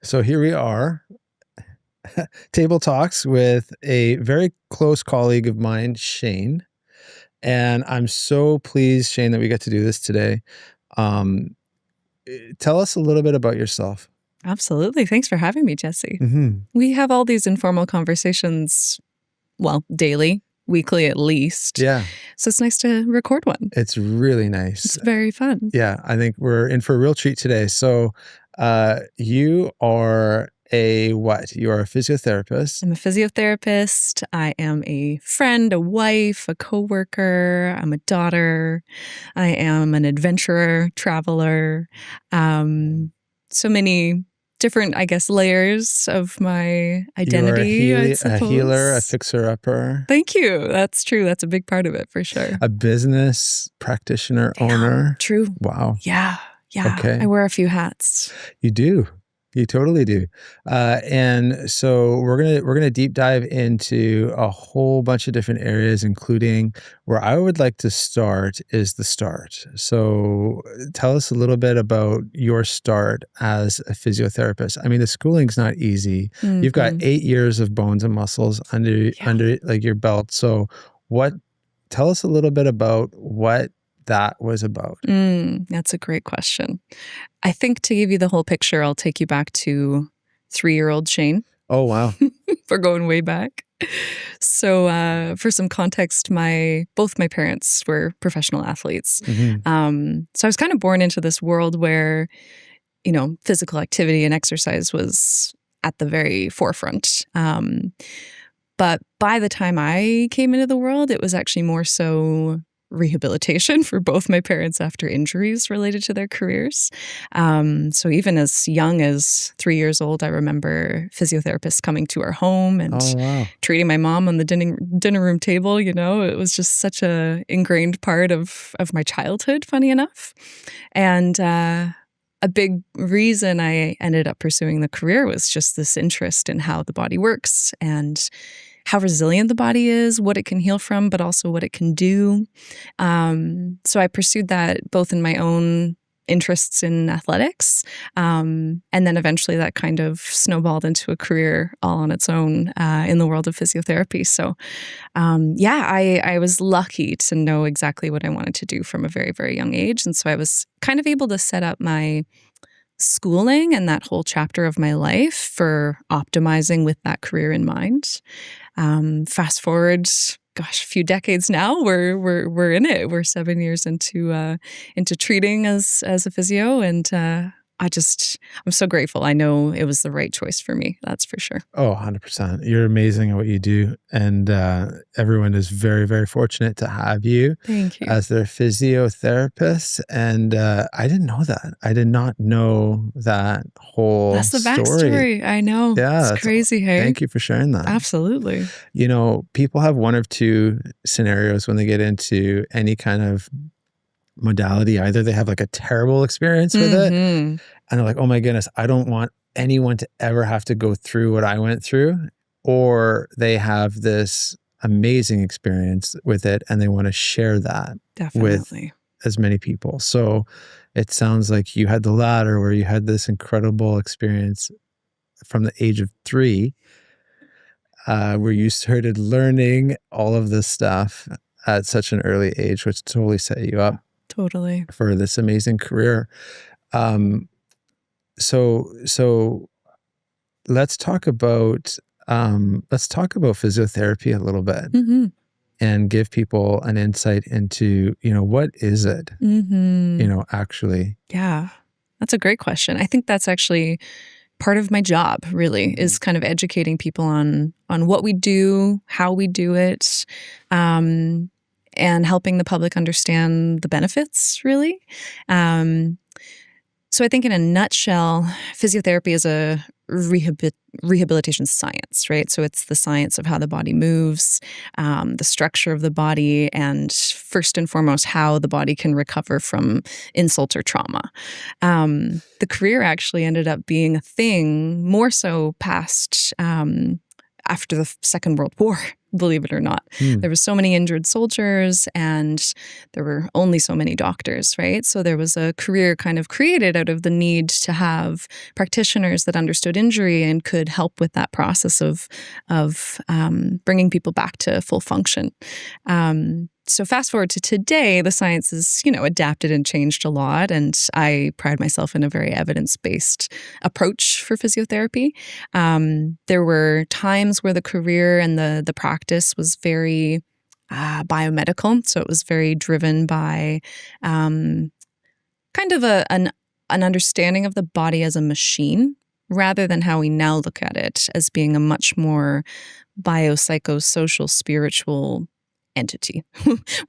So here we are, table talks with a very close colleague of mine, Shayne. And I'm so pleased, Shayne, that we get to do this today. Um, Tell us a little bit about yourself. Absolutely. Thanks for having me, Jesse. Mm-hmm. We have all these informal conversations, daily, weekly at least. Yeah. So it's nice to record one. It's really nice. It's very fun. Yeah, I think we're in for a real treat today. So you are a what? You are a physiotherapist. I'm a physiotherapist. I am a friend, a wife, a coworker. I'm a daughter. I am an adventurer, traveler. So many different, layers of my identity. You're I suppose. a healer, a fixer-upper. Thank you. That's true. That's a big part of it for sure. A business practitioner, owner. True. Wow. Yeah. Okay. I wear a few hats. You do. You totally do. And so we're gonna deep dive into a whole bunch of different areas, including where I would like to start is the start. So tell us a little bit about your start as a physiotherapist. I mean, the schooling's not easy. Mm-hmm. You've got 8 years of bones and muscles under like your belt. So tell us a little bit about what that was about. That's a great question. I think to give you the whole picture, I'll take you back to 3-year-old Shayne. Oh, wow. We're going way back. So for some context, both my parents were professional athletes. Mm-hmm. So I was kind of born into this world where, physical activity and exercise was at the very forefront. But by the time I came into the world, it was actually more so rehabilitation for both my parents after injuries related to their careers. So even as young as 3 years old, I remember physiotherapists coming to our home and treating my mom on the dinner room table. It was just such a ingrained part of my childhood, funny enough. And a big reason I ended up pursuing the career was just this interest in how the body works and how resilient the body is, what it can heal from, but also what it can do. So I pursued that both in my own interests in athletics, and then eventually that kind of snowballed into a career all on its own in the world of physiotherapy. So I was lucky to know exactly what I wanted to do from a very, very young age. And so I was kind of able to set up my schooling and that whole chapter of my life for optimizing with that career in mind. Fast forward, a few decades now. We're in it. We're 7 years into treating as a physio, and I'm so grateful. I know it was the right choice for me. That's for sure. Oh, 100%. You're amazing at what you do. And everyone is very, very fortunate to have you. Thank you. As their physiotherapist. And I didn't know that. I did not know that whole That's the backstory. I know. Yeah. It's crazy, hey? Thank you for sharing that. Absolutely. People have one of two scenarios when they get into any kind of modality. Either they have like a terrible experience with it and they're like, oh my goodness, I don't want anyone to ever have to go through what I went through, or they have this amazing experience with it and they want to share that with as many people. So it sounds like you had the latter, where you had this incredible experience from the age of 3 where you started learning all of this stuff at such an early age, which totally set you up totally for this amazing career. So let's talk about physiotherapy a little bit and give people an insight into, what is it, actually? Yeah, that's a great question. I think that's actually part of my job, really, is kind of educating people on what we do, how we do it, and helping the public understand the benefits, really. So I think in a nutshell, physiotherapy is a rehabilitation science, right? So it's the science of how the body moves, the structure of the body, and first and foremost, how the body can recover from insult or trauma. The career actually ended up being a thing more so past after the Second World War, believe it or not. There were so many injured soldiers and there were only so many doctors, right? So there was a career kind of created out of the need to have practitioners that understood injury and could help with that process of bringing people back to full function. So fast forward to today, the science has, adapted and changed a lot. And I pride myself in a very evidence-based approach for physiotherapy. There were times where the career and the practice was very biomedical. So it was very driven by kind of an understanding of the body as a machine, rather than how we now look at it as being a much more biopsychosocial, spiritual entity,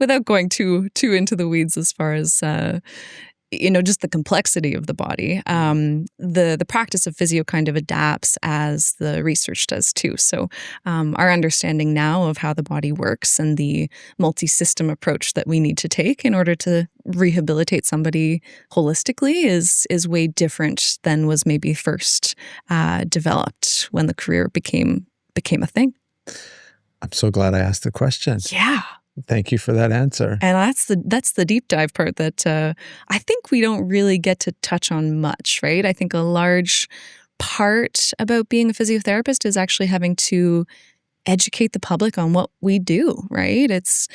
without going too into the weeds as far as just the complexity of the body. The practice of physio kind of adapts as the research does too. So our understanding now of how the body works and the multi-system approach that we need to take in order to rehabilitate somebody holistically is way different than was maybe first developed when the career became a thing. I'm so glad I asked the question. Yeah. Thank you for that answer. And that's the deep dive part that I think we don't really get to touch on much, right? I think a large part about being a physiotherapist is actually having to educate the public on what we do, right? It's,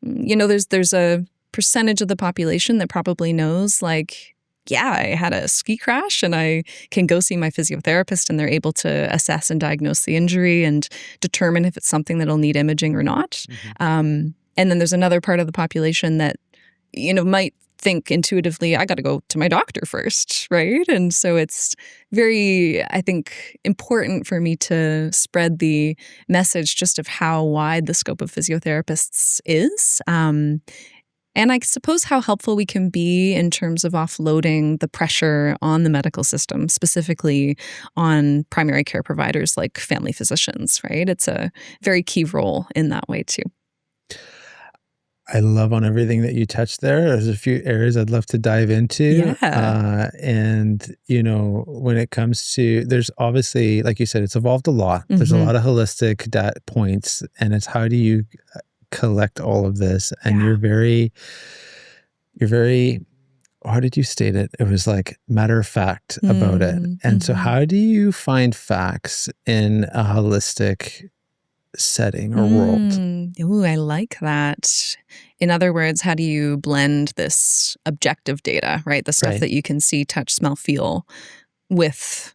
there's a percentage of the population that probably knows, like, yeah, I had a ski crash and I can go see my physiotherapist and they're able to assess and diagnose the injury and determine if it's something that'll need imaging or not. And then there's another part of the population that, might think intuitively, I got to go to my doctor first, right? And so it's very, I think, important for me to spread the message just of how wide the scope of physiotherapists is. And I suppose how helpful we can be in terms of offloading the pressure on the medical system, specifically on primary care providers like family physicians, right? It's a very key role in that way too. I love on everything that you touched there. There's a few areas I'd love to dive into. Yeah. And, when it comes to, there's obviously, like you said, it's evolved a lot. There's a lot of holistic data points, and it's how do you collect all of this? And you're very, how did you state it? It was like matter of fact about it. And so how do you find facts in a holistic setting or world? Ooh, I like that. In other words, how do you blend this objective data, right? The stuff that you can see, touch, smell, feel, with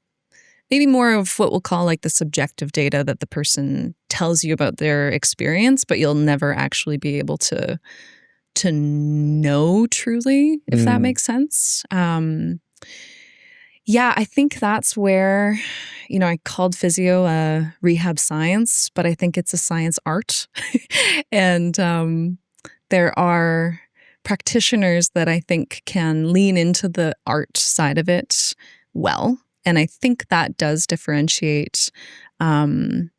maybe more of what we'll call like the subjective data that the person tells you about their experience, but you'll never actually be able to know truly, if that makes sense. Yeah, I think that's where, I called physio a rehab science, but I think it's a science art. And there are practitioners that I think can lean into the art side of it well. And I think that does differentiate the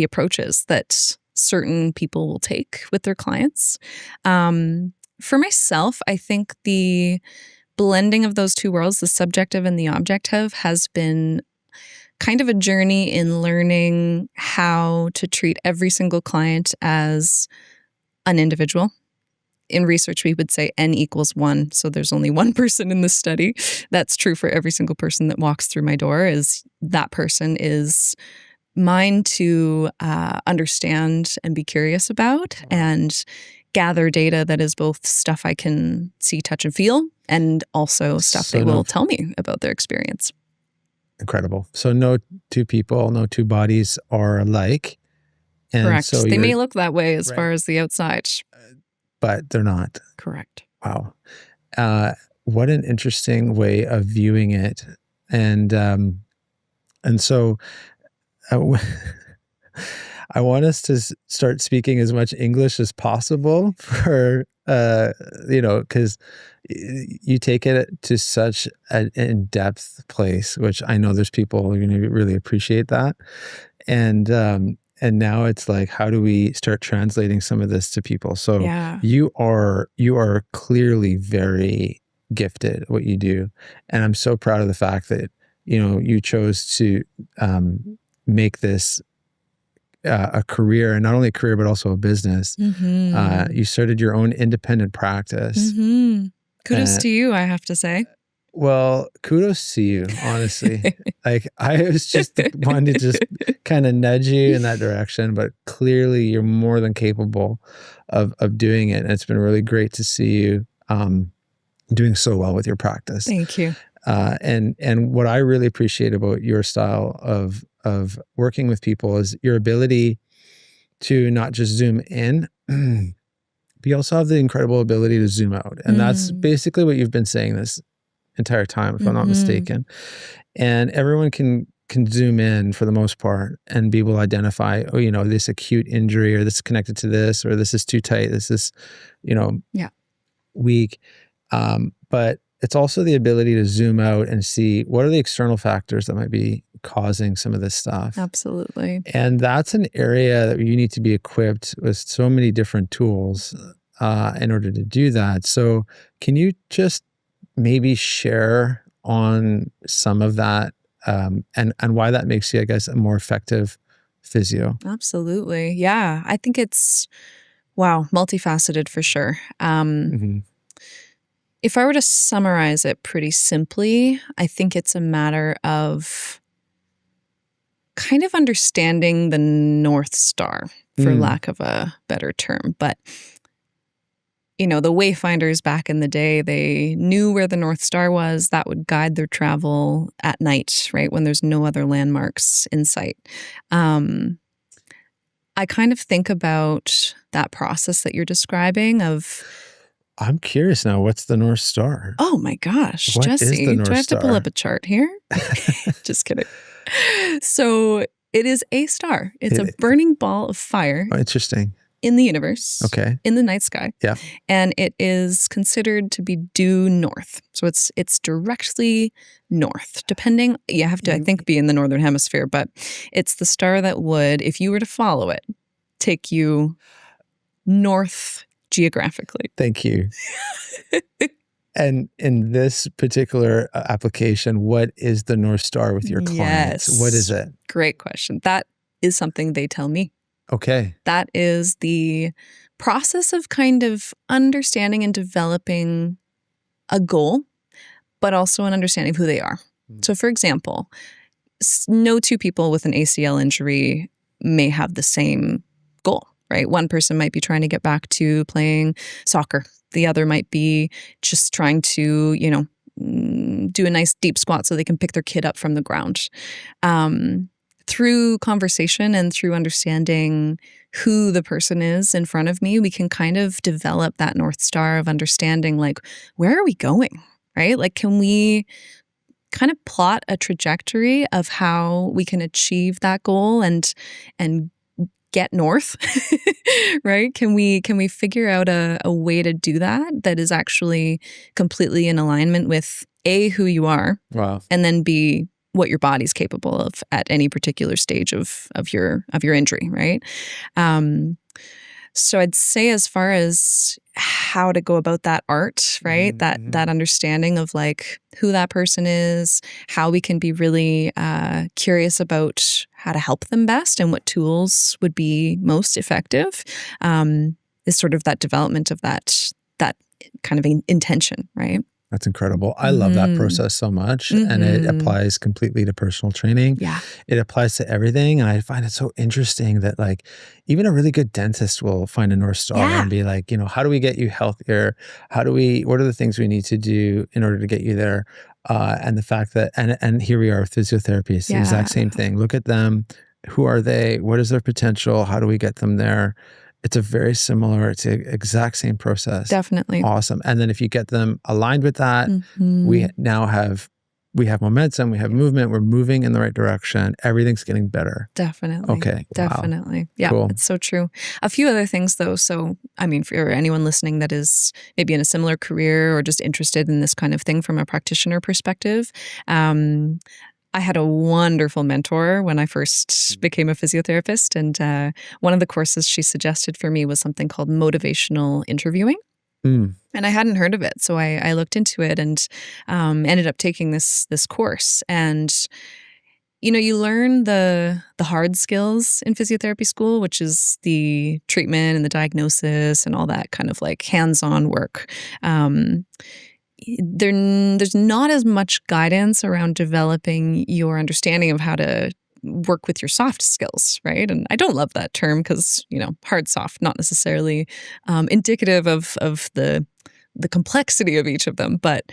approaches that certain people will take with their clients. For myself, I think the blending of those two worlds, the subjective and the objective, has been kind of a journey in learning how to treat every single client as an individual. In research, we would say N equals 1. So there's only one person in this study. That's true for every single person that walks through my door. Is that person is mine to understand and be curious about and gather data that is both stuff I can see, touch, and feel, and also stuff they will tell me about their experience. Incredible. So no two people, no two bodies are alike. And correct. So they may look that way as far as the outside. But they're not. Correct. Wow. What an interesting way of viewing it. And so I want us to start speaking as much English as possible for, because you take it to such an in-depth place, which I know there's people who are going to really appreciate that. And now it's like, how do we start translating some of this to people? So you are clearly very gifted at what you do. And I'm so proud of the fact that, you chose to make this a career, and not only a career, but also a business. You started your own independent practice. Kudos to you, I have to say. Well, kudos to you, honestly. Like, I was just the one to just kind of nudge you in that direction, but clearly you're more than capable of doing it. And it's been really great to see you doing so well with your practice. Thank you. And what I really appreciate about your style of working with people is your ability to not just zoom in, but you also have the incredible ability to zoom out. And that's basically what you've been saying this entire time, if I'm not mistaken. And everyone can zoom in for the most part and be able to identify, oh, you know, this acute injury, or this is connected to this, or this is too tight, this is, you know, weak. But it's also the ability to zoom out and see what are the external factors that might be causing some of this stuff. Absolutely. And that's an area that you need to be equipped with so many different tools in order to do that. So can you just maybe share on some of that and why that makes you, I guess, a more effective physio? Absolutely. Yeah. I think it's, multifaceted for sure. If I were to summarize it pretty simply, I think it's a matter of kind of understanding the North Star, for lack of a better term. But you know, the wayfinders back in the day, they knew where the North Star was. That would guide their travel at night, right? When there's no other landmarks in sight. I kind of think about that process that you're describing of... I'm curious now, what's the North Star? Oh my gosh, what Jesse, is the North do I have Star? to pull up a chart here? Just kidding. So it is a star. It's a burning ball of fire. Oh, interesting. In the universe, in the night sky, and it is considered to be due north. So it's directly north. Depending, you have to, I think, be in the northern hemisphere, but it's the star that would, if you were to follow it, take you north geographically. Thank you. And in this particular application, what is the North Star with your clients? Yes. What is it? Great question. That is something they tell me. Okay. That is the process of kind of understanding and developing a goal, but also an understanding of who they are. So for example, no two people with an ACL injury may have the same goal, right? One person might be trying to get back to playing soccer. The other might be just trying to, you know, do a nice deep squat so they can pick their kid up from the ground. Through conversation and through understanding who the person is in front of me, we can kind of develop that North Star of understanding, like, where are we going, right? Like, can we kind of plot a trajectory of how we can achieve that goal and get north, right? Can we figure out a way to do that is actually completely in alignment with A, who you are, and then B, what your body's capable of at any particular stage of your injury, right? So I'd say, as far as how to go about that art, right? That understanding of like who that person is, how we can be really curious about how to help them best and what tools would be most effective, is sort of that development of that kind of intention, right? That's incredible. I love that process so much. And it applies completely to personal training. Yeah. It applies to everything. And I find it so interesting that, like, even a really good dentist will find a North Star and be like, you know, how do we get you healthier? What are the things we need to do in order to get you there? And the fact that, and here we are with physiotherapy, it's the exact same thing. Look at them. Who are they? What is their potential? How do we get them there? It's it's the exact same process. Definitely. Awesome. And then if you get them aligned with that, we now have momentum, we have movement, we're moving in the right direction. Everything's getting better. Definitely. Okay. Definitely. Wow. Yeah, cool. It's so true. A few other things though. So, I mean, for anyone listening that is maybe in a similar career or just interested in this kind of thing from a practitioner perspective, I had a wonderful mentor when I first became a physiotherapist. And one of the courses she suggested for me was something called motivational interviewing. And I hadn't heard of it. So I looked into it and ended up taking this course. And, you learn the hard skills in physiotherapy school, which is the treatment and the diagnosis and all that kind of like hands-on work. There's not as much guidance around developing your understanding of how to work with your soft skills, right? And I don't love that term because, hard, soft, not necessarily indicative of the complexity of each of them, but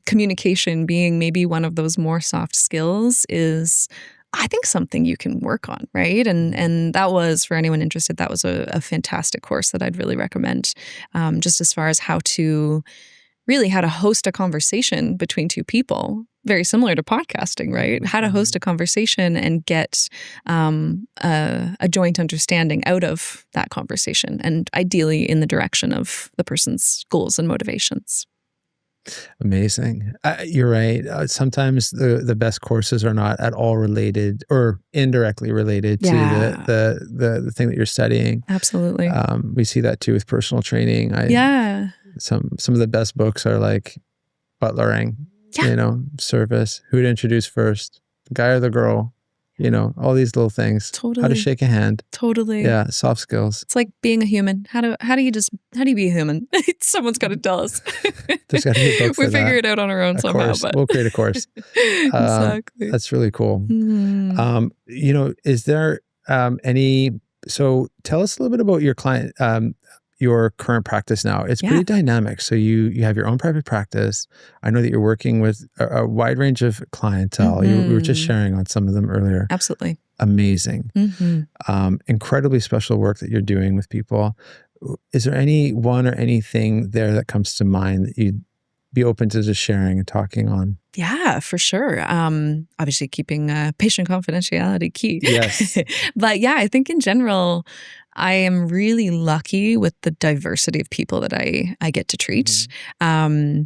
communication being maybe one of those more soft skills is, I think, something you can work on, right? And that was, for anyone interested, that was a fantastic course that I'd really recommend, just as far as how to host a conversation between two people, very similar to podcasting, right? How to host a conversation and get a joint understanding out of that conversation, and ideally in the direction of the person's goals and motivations. Amazing. You're right. Sometimes the best courses are not at all related or indirectly related to the thing that you're studying. Absolutely. We see that too with personal training. Some of the best books are like butlering, service, who to introduce first, the guy or the girl, all these little things. Totally. How to shake a hand. Totally. Yeah, soft skills. It's like being a human. How do you be a human? Someone's got to tell us. There's got to be a book for we figure it out on our own somehow. But we'll create a course. Exactly. That's really cool. Mm. Is there so tell us a little bit about your client, your current practice now. It's pretty dynamic. So you have your own private practice. I know that you're working with a wide range of clientele. Mm-hmm. You were just sharing on some of them earlier. Absolutely. Amazing. Mm-hmm. Incredibly special work that you're doing with people. Is there anyone or anything there that comes to mind that you'd be open to just sharing and talking on? Yeah, for sure. Obviously keeping patient confidentiality key. Yes. But yeah, I think in general, I am really lucky with the diversity of people that I get to treat. Mm-hmm.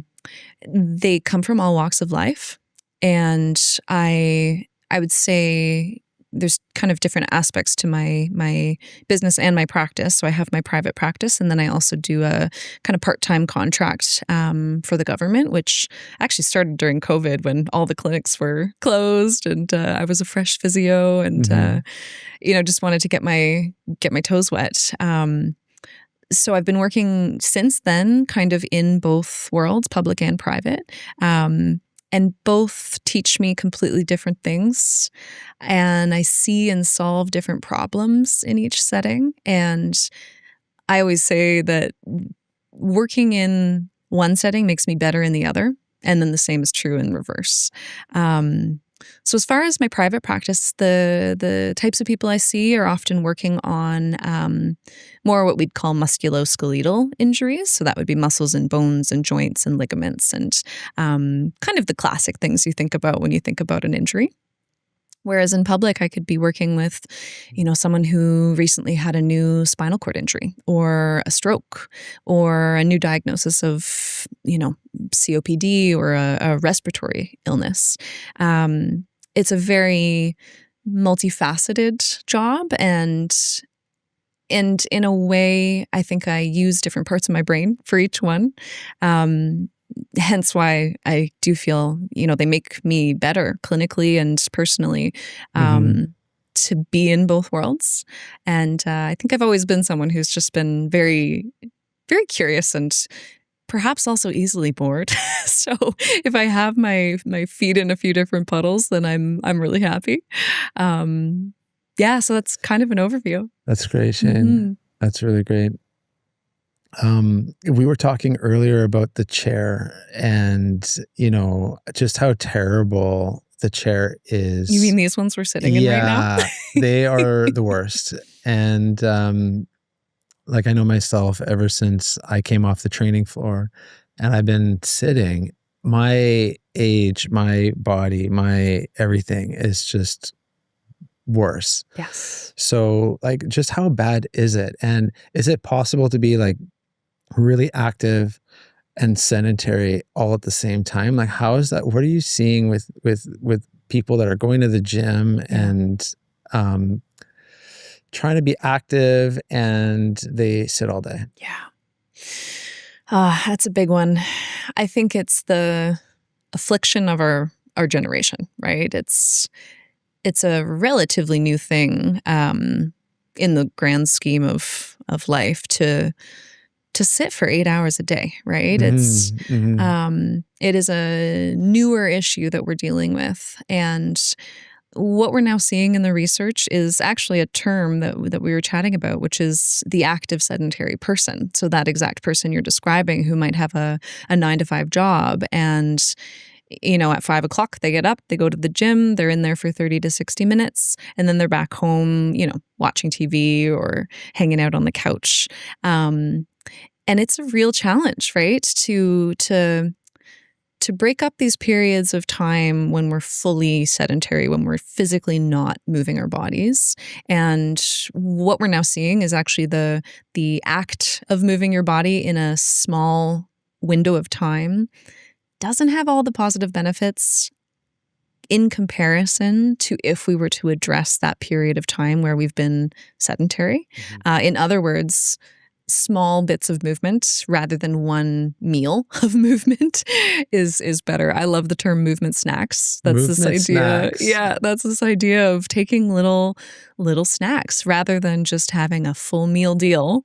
They come from all walks of life. And I would say there's kind of different aspects to my business and my practice. So I have my private practice, and then I also do a kind of part-time contract for the government, which actually started during COVID when all the clinics were closed, and I was a fresh physio, and just wanted to get my toes wet. So I've been working since then, kind of in both worlds, public and private. And both teach me completely different things. And I see and solve different problems in each setting. And I always say that working in one setting makes me better in the other. And then the same is true in reverse. So as far as my private practice, the types of people I see are often working on more what we'd call musculoskeletal injuries. So that would be muscles and bones and joints and ligaments and kind of the classic things you think about when you think about an injury. Whereas in public, I could be working with, someone who recently had a new spinal cord injury or a stroke or a new diagnosis of, COPD or a respiratory illness. It's a very multifaceted job, and in a way, I think I use different parts of my brain for each one. Hence why I do feel, they make me better clinically and personally to be in both worlds. And I think I've always been someone who's just been very, very curious and perhaps also easily bored. So if I have my feet in a few different puddles, then I'm really happy. So that's kind of an overview. That's great, Shayne. Mm-hmm. That's really great. We were talking earlier about the chair and, just how terrible the chair is. You mean these ones we're sitting in right now? They are the worst. And, I know myself ever since I came off the training floor and I've been sitting, my age, my body, my everything is just worse. Yes. So just how bad is it? And is it possible to be really active and sedentary all at the same time? How is that? What are you seeing with people that are going to the gym and trying to be active and they sit all day? Yeah. That's a big one. I think it's the affliction of our generation, right? It's it's a relatively new thing in the grand scheme of life to sit for 8 hours a day, right? It is a newer issue that we're dealing with. And what we're now seeing in the research is actually a term that we were chatting about, which is the active sedentary person. So that exact person you're describing who might have a 9-to-5 job, and at 5 o'clock they get up, they go to the gym, they're in there for 30 to 60 minutes, and then they're back home, watching TV or hanging out on the couch. And it's a real challenge, right? To break up these periods of time when we're fully sedentary, when we're physically not moving our bodies. And what we're now seeing is actually the act of moving your body in a small window of time doesn't have all the positive benefits in comparison to if we were to address that period of time where we've been sedentary. In other words, small bits of movement rather than one meal of movement is better. I love the term movement snacks. That's this idea. Snacks. Yeah, that's this idea of taking little snacks rather than just having a full meal deal.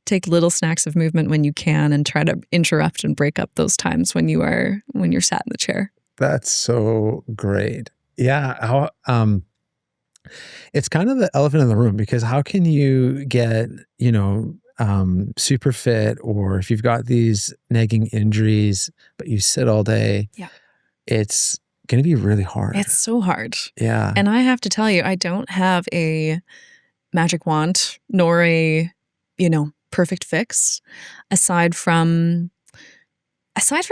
Take little snacks of movement when you can and try to interrupt and break up those times when you're sat in the chair. That's so great. Yeah. It's kind of the elephant in the room, because how can you get, super fit, or if you've got these nagging injuries, but you sit all day, it's going to be really hard. It's so hard. Yeah. And I have to tell you, I don't have a magic wand nor a, perfect fix aside from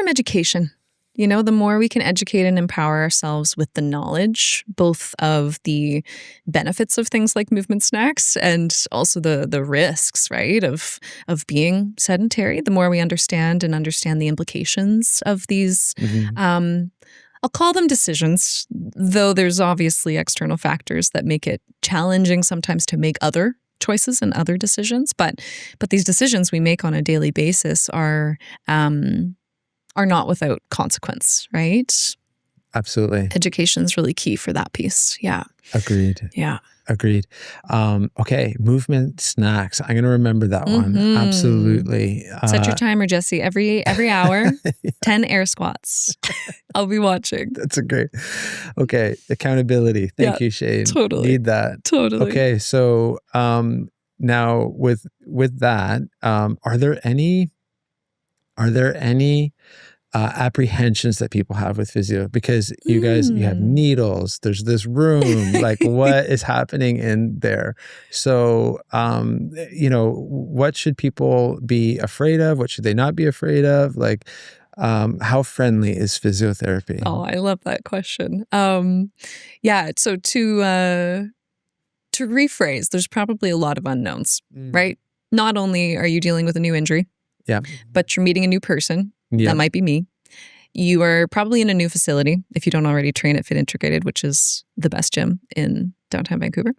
education. The more we can educate and empower ourselves with the knowledge, both of the benefits of things like movement snacks and also the risks, right, of being sedentary, the more we understand the implications of these, I'll call them decisions, though there's obviously external factors that make it challenging sometimes to make other choices and other decisions. But these decisions we make on a daily basis are not without consequence, right? Absolutely. Education is really key for that piece. Yeah. Agreed. Yeah. Agreed. Okay. Movement snacks. I'm going to remember that one. Absolutely. Set your timer, Jesse. Every hour, 10 air squats. I'll be watching. That's a great. Okay. Accountability. Thank you, Shayne. Totally. Need that. Totally. Okay. So, now with that, are there any apprehensions that people have with physio? Because you guys, you have needles, there's this room, like what is happening in there? So, what should people be afraid of? What should they not be afraid of? Like, how friendly is physiotherapy? Oh, I love that question. So to rephrase, there's probably a lot of unknowns, right? Not only are you dealing with a new injury, but you're meeting a new person. That might be me. You are probably in a new facility if you don't already train at Fit Integrated, which is the best gym in downtown Vancouver.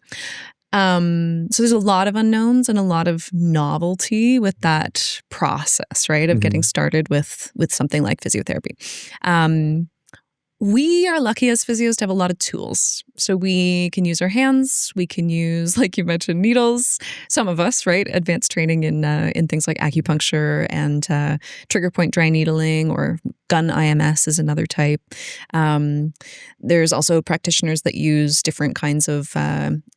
So there's a lot of unknowns and a lot of novelty with that process, right, of getting started with something like physiotherapy. We are lucky as physios to have a lot of tools. So we can use our hands. We can use, like you mentioned, needles. Some of us, right? Advanced training in things like acupuncture and trigger point dry needling, or gun IMS is another type. There's also practitioners that use different kinds of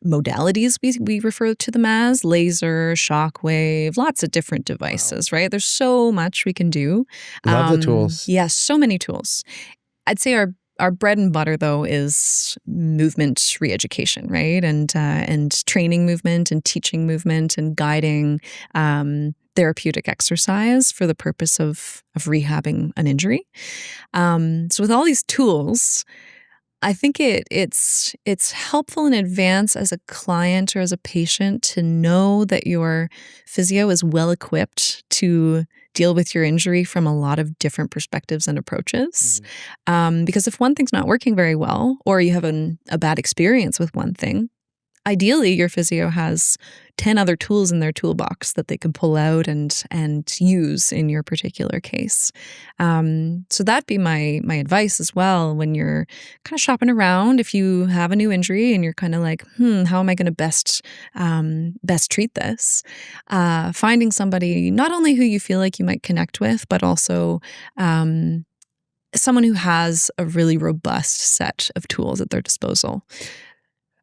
modalities. We refer to them as laser, shockwave, lots of different devices, right? There's so much we can do. Love the tools. Yeah, so many tools. I'd say our bread and butter, though, is movement re-education, right? And training movement and teaching movement and guiding therapeutic exercise for the purpose of rehabbing an injury. So with all these tools, I think it's helpful in advance as a client or as a patient to know that your physio is well equipped to deal with your injury from a lot of different perspectives and approaches. Because if one thing's not working very well, or you have a bad experience with one thing, ideally, your physio has 10 other tools in their toolbox that they can pull out and use in your particular case. So that'd be my advice as well when you're kind of shopping around. If you have a new injury and you're kind of like, how am I going to best treat this? Finding somebody not only who you feel like you might connect with, but also someone who has a really robust set of tools at their disposal.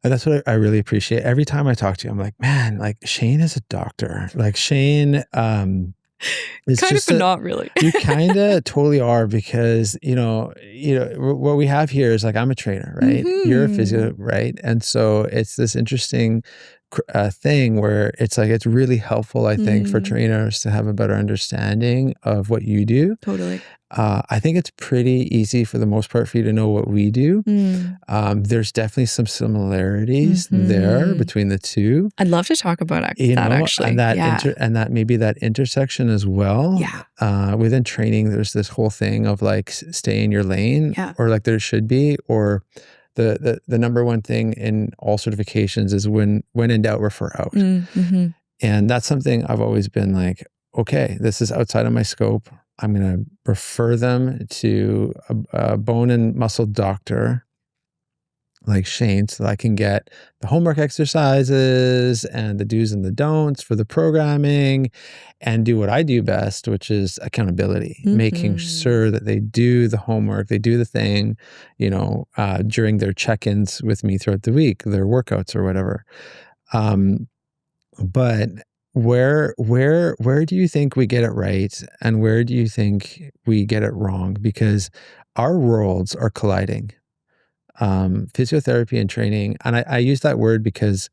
And that's what I really appreciate. Every time I talk to you, I'm like, man, like Shayne is a doctor. Like Shayne is kind of, but not really. You kind of totally are, because, you know, what we have here is like, I'm a trainer, right? You're a physio, right? And so it's this interesting thing where it's like, it's really helpful, I think, for trainers to have a better understanding of what you do. Totally. I think it's pretty easy for the most part for you to know what we do. There's definitely some similarities there between the two. I'd love to talk about that actually. And that maybe that intersection as well. Yeah. Within training, there's this whole thing of like, stay in your lane, or like there should be, or the number one thing in all certifications is when in doubt, refer out. And that's something I've always been like, okay, this is outside of my scope. I'm going to refer them to a bone and muscle doctor like Shayne, so that I can get the homework exercises and the do's and the don'ts for the programming, and do what I do best, which is accountability, making sure that they do the homework, they do the thing, during their check-ins with me throughout the week, their workouts or whatever. But where do you think we get it right, and where do you think we get it wrong? Because our worlds are colliding. Physiotherapy and training, and I use that word because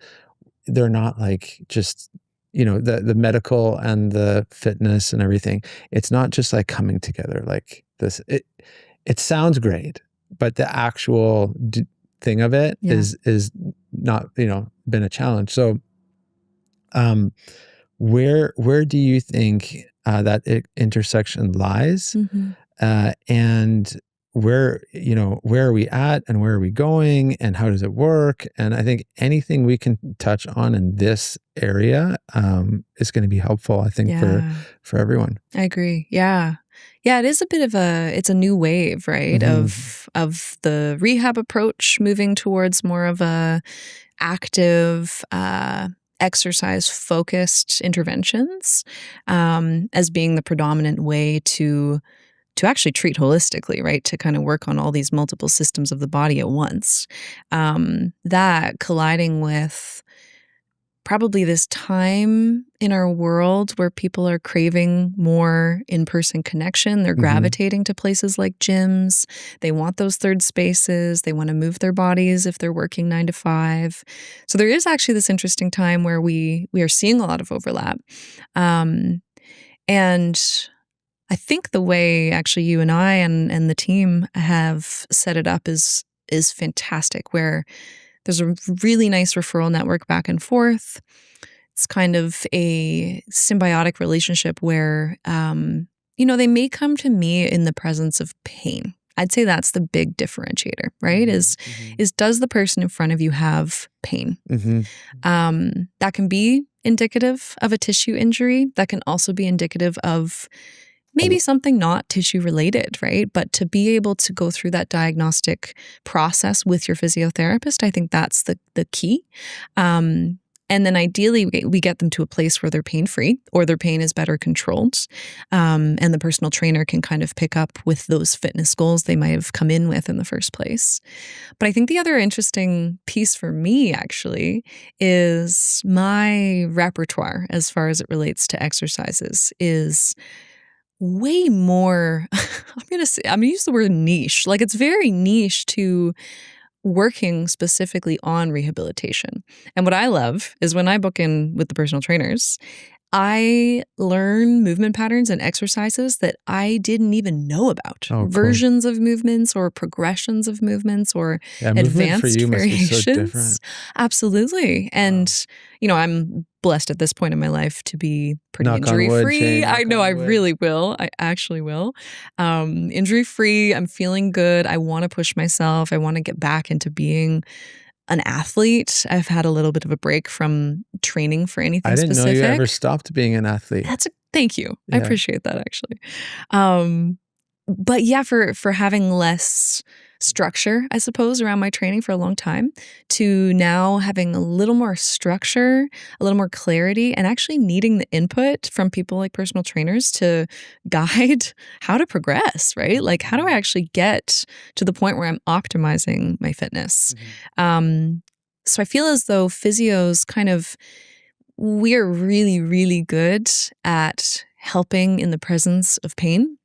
they're not like just, the medical and the fitness and everything. It's not just like coming together like this. It sounds great, but the actual thing of it is not, been a challenge. So, where do you think that intersection lies? And where are we at, and where are we going, and how does it work? And I think anything we can touch on in this area is going to be helpful, I think, for everyone. I agree. Yeah. Yeah, it is a bit of it's a new wave, right? Of the rehab approach moving towards more of a active, exercise focused interventions as being the predominant way to actually treat holistically, right? To kind of work on all these multiple systems of the body at once. That colliding with probably this time in our world where people are craving more in-person connection. They're gravitating to places like gyms. They want those third spaces. They want to move their bodies if they're working 9 to 5. So there is actually this interesting time where we are seeing a lot of overlap. And I think the way actually you and I and the team have set it up is fantastic, where there's a really nice referral network back and forth. It's kind of a symbiotic relationship where, they may come to me in the presence of pain. I'd say that's the big differentiator, right? Is does the person in front of you have pain? That can be indicative of a tissue injury. That can also be indicative of maybe something not tissue related, right? But to be able to go through that diagnostic process with your physiotherapist, I think that's the key. And then ideally, we get them to a place where they're pain-free or their pain is better controlled. And the personal trainer can kind of pick up with those fitness goals they might have come in with in the first place. But I think the other interesting piece for me actually is my repertoire as far as it relates to exercises is way more, I'm going to use the word niche. Like, it's very niche to working specifically on rehabilitation. And what I love is when I book in with the personal trainers, I learn movement patterns and exercises that I didn't even know about. Oh, cool. Versions of movements or progressions of movements or advanced for you variations. Must be so different. Absolutely. And, I'm blessed at this point in my life to be pretty injury-free. I know I really will. I actually will. Injury-free. I'm feeling good. I want to push myself. I want to get back into being an athlete. I've had a little bit of a break from training for anything I didn't specific. know you ever stopped being an athlete. Thank you. Yeah. I appreciate that, actually. But yeah, for having less structure, I suppose, around my training for a long time, to now having a little more structure, a little more clarity, and actually needing the input from people like personal trainers to guide how to progress, right? Like, how do I actually get to the point where I'm optimizing my fitness? So I feel as though physios we're really, really good at helping in the presence of pain.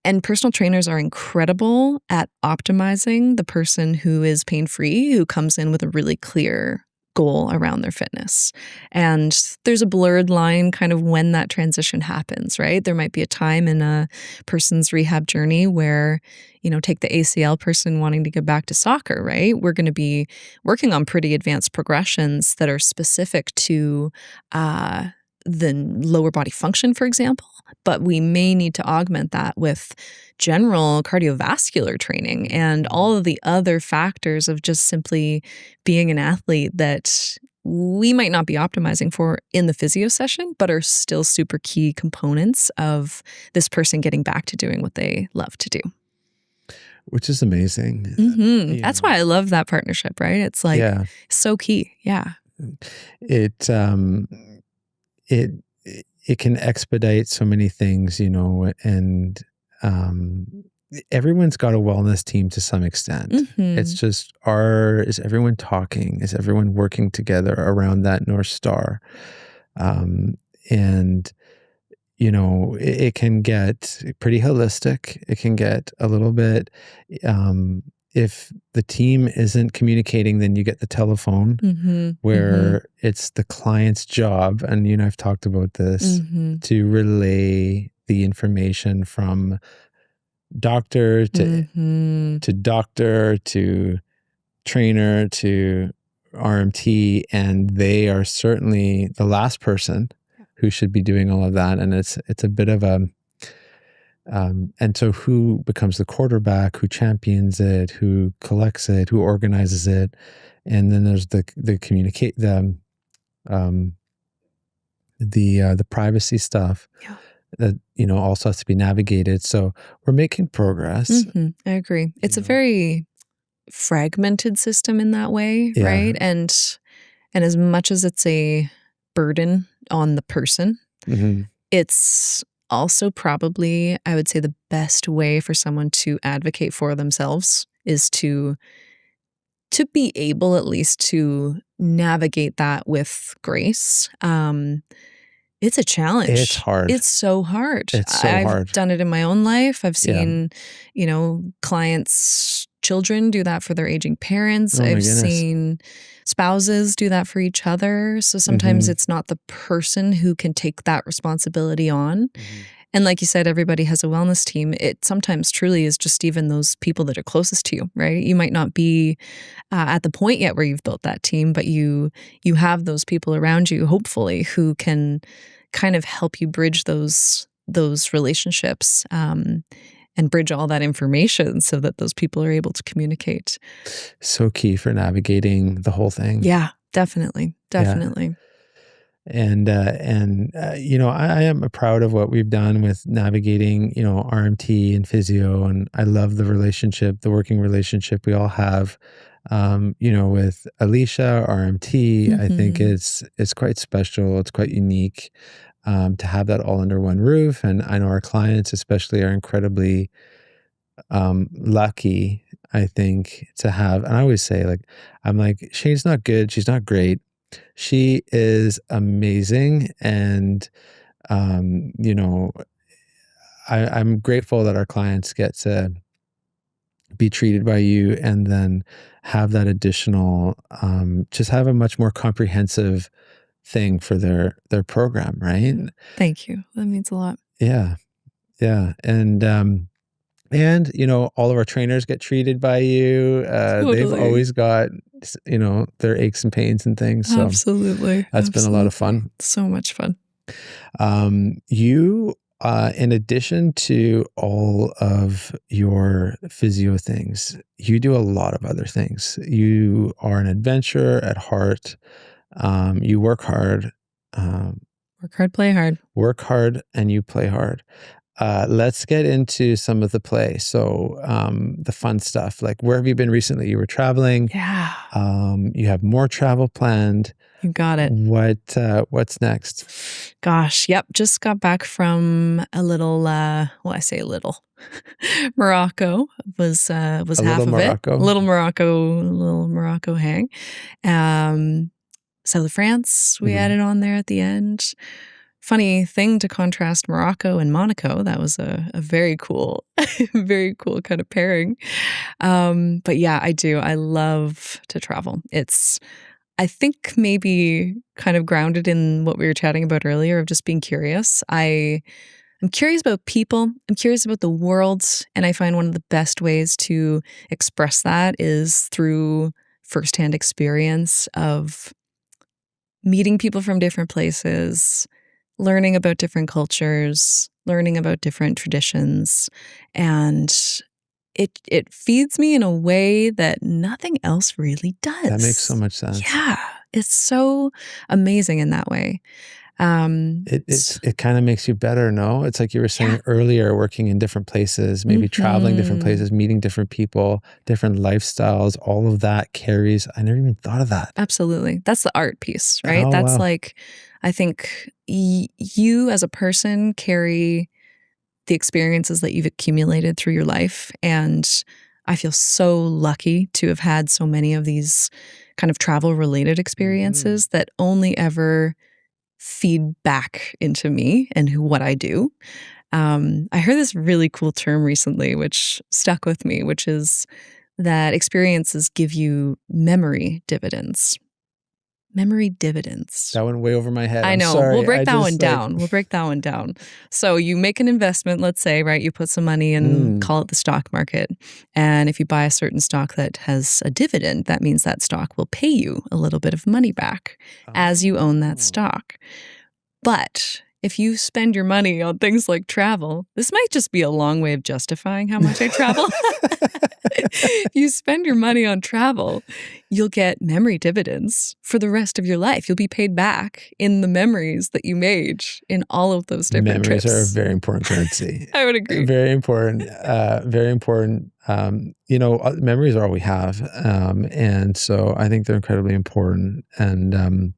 And personal trainers are incredible at optimizing the person who is pain-free, who comes in with a really clear goal around their fitness. And there's a blurred line kind of when that transition happens, right? There might be a time in a person's rehab journey where, take the ACL person wanting to get back to soccer, right? We're going to be working on pretty advanced progressions that are specific to the lower body function, for example, but we may need to augment that with general cardiovascular training and all of the other factors of just simply being an athlete that we might not be optimizing for in the physio session, but are still super key components of this person getting back to doing what they love to do. Which is amazing. That's why I love that partnership, right? It's like so key. Yeah. It can expedite so many things, and everyone's got a wellness team to some extent. It's just is everyone talking? Is everyone working together around that North Star? And it can get pretty holistic. It can get a little bit, if the team isn't communicating, then you get the telephone where it's the client's job. And, I've talked about this, to relay the information from doctor to doctor to trainer to RMT. And they are certainly the last person who should be doing all of that. And it's a bit of a, and so who becomes the quarterback, who champions it, who collects it, who organizes it. And then there's the privacy stuff that, also has to be navigated. So we're making progress. I agree. It's a very fragmented system in that way, right? And as much as it's a burden on the person, it's also probably, I would say, the best way for someone to advocate for themselves is to be able at least to navigate that with grace. It's a challenge. It's hard. It's so hard. It's so hard. I've done it in my own life. I've seen, clients' children do that for their aging parents. I've seen spouses do that for each other. So sometimes it's not the person who can take that responsibility on. And like you said, everybody has a wellness team. It sometimes truly is just even those people that are closest to you, right? You might not be at the point yet where you've built that team, but you have those people around you, hopefully, who can kind of help you bridge those relationships and bridge all that information so that those people are able to communicate. So key for navigating the whole thing. Yeah, definitely. Yeah. And I am proud of what we've done with navigating, RMT and physio. And I love the working relationship we all have, with Alicia, RMT. I think it's quite special. It's quite unique to have that all under one roof. And I know our clients especially are incredibly lucky, I think, to have, and I always say, I'm like, Shayne's not good. She's not great. She is amazing. And, I'm grateful that our clients get to be treated by you and then have that additional, just have a much more comprehensive thing for their program. Right. Thank you. That means a lot. Yeah. Yeah. And all of our trainers get treated by you. Totally. They've always got, their aches and pains and things. So Absolutely. That's been a lot of fun. So much fun. You in addition to all of your physio things, you do a lot of other things. You are an adventurer at heart. You work hard. Work hard, play hard. Work hard, and you play hard. Let's get into some of the play. So the fun stuff, like where have you been recently? You were traveling. Yeah. You have more travel planned. You got it. What's next? Gosh, yep. Just got back from a little, well, I say a little. Morocco was half of Morocco. it. Little Morocco hang. South of France, we added on there at the end. Funny thing to contrast Morocco and Monaco. That was a very cool, very cool kind of pairing. But yeah, I do. I love to travel. It's, I think, maybe kind of grounded in what we were chatting about earlier of just being curious. I'm curious about people. I'm curious about the world. And I find one of the best ways to express that is through firsthand experience of meeting people from different places, learning about different cultures, learning about different traditions. And it feeds me in a way that nothing else really does. That makes so much sense. Yeah, it's so amazing in that way. It kind of makes you better, no? It's like you were saying earlier, working in different places, maybe traveling different places, meeting different people, different lifestyles, all of that carries. I never even thought of that. Absolutely. That's the art piece, right? Oh, That's wow. like, I think you as a person carry the experiences that you've accumulated through your life. And I feel so lucky to have had so many of these kind of travel related experiences that only ever feed back into me and what I do. I heard this really cool term recently, which stuck with me, which is that experiences give you memory dividends. Memory dividends. That went way over my head. I know. Sorry. We'll break that one down. We'll break that one down. So you make an investment, let's say, right? You put some money in, call it the stock market. And if you buy a certain stock that has a dividend, that means that stock will pay you a little bit of money back as you own that stock. But if you spend your money on things like travel, this might just be a long way of justifying how much I travel. If you spend your money on travel, you'll get memory dividends for the rest of your life. You'll be paid back in the memories that you made in all of those different Memories trips. are a very important currency. I would agree. Very important. Very important. Memories are all we have. And so I think they're incredibly important. And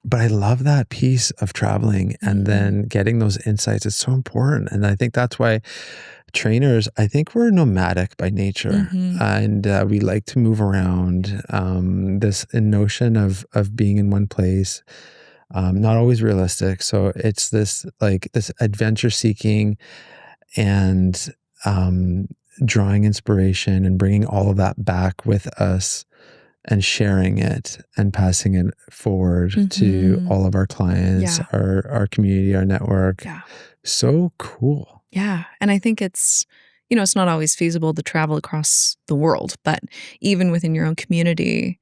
but I love that piece of traveling and then getting those insights. It's so important. And I think that's why trainers, I think we're nomadic by nature, and we like to move around. This notion of being in one place, not always realistic. So it's this adventure seeking and drawing inspiration and bringing all of that back with us and sharing it and passing it forward to all of our clients, our community, our network. Yeah. So cool. Yeah. And I think it's, it's not always feasible to travel across the world, but even within your own community,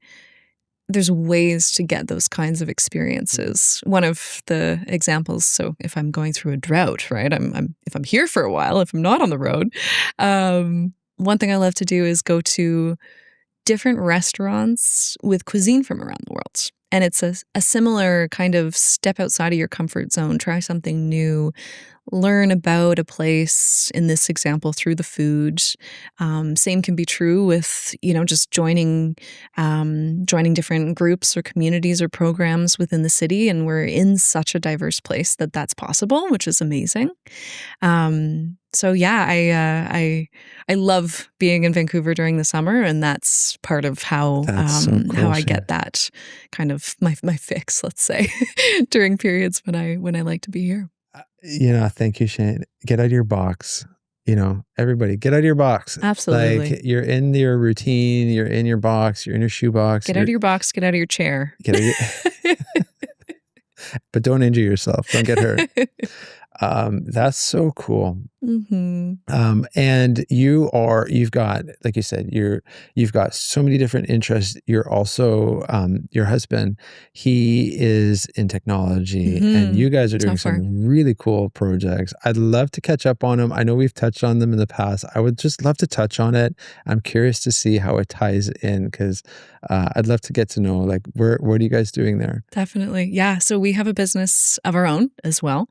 there's ways to get those kinds of experiences. One of the examples, so if I'm going through a drought, right, if I'm here for a while, if I'm not on the road, one thing I love to do is go to different restaurants with cuisine from around the world. And it's a similar kind of step outside of your comfort zone, try something new, learn about a place, in this example, through the food. Same can be true with, just joining different groups or communities or programs within the city. And we're in such a diverse place that that's possible, which is amazing. So yeah, I love being in Vancouver during the summer, and that's part of how how I get that kind of my fix, let's say, during periods when I like to be here. Thank you, Shayne. Get out of your box. Everybody get out of your box. Absolutely. Like, you're in your routine, you're in your box, you're in your shoebox. Get out of your box, get out of your chair. Get out of your but don't injure yourself. Don't get hurt. That's so cool. And you've got, like you said, you've got so many different interests. You're also, your husband, he is in technology, and you guys are doing some really cool projects. I'd love to catch up on them. I know we've touched on them in the past. I would just love to touch on it. I'm curious to see how it ties in, because I'd love to get to know, like, what are you guys doing there? Definitely. Yeah. So we have a business of our own as well.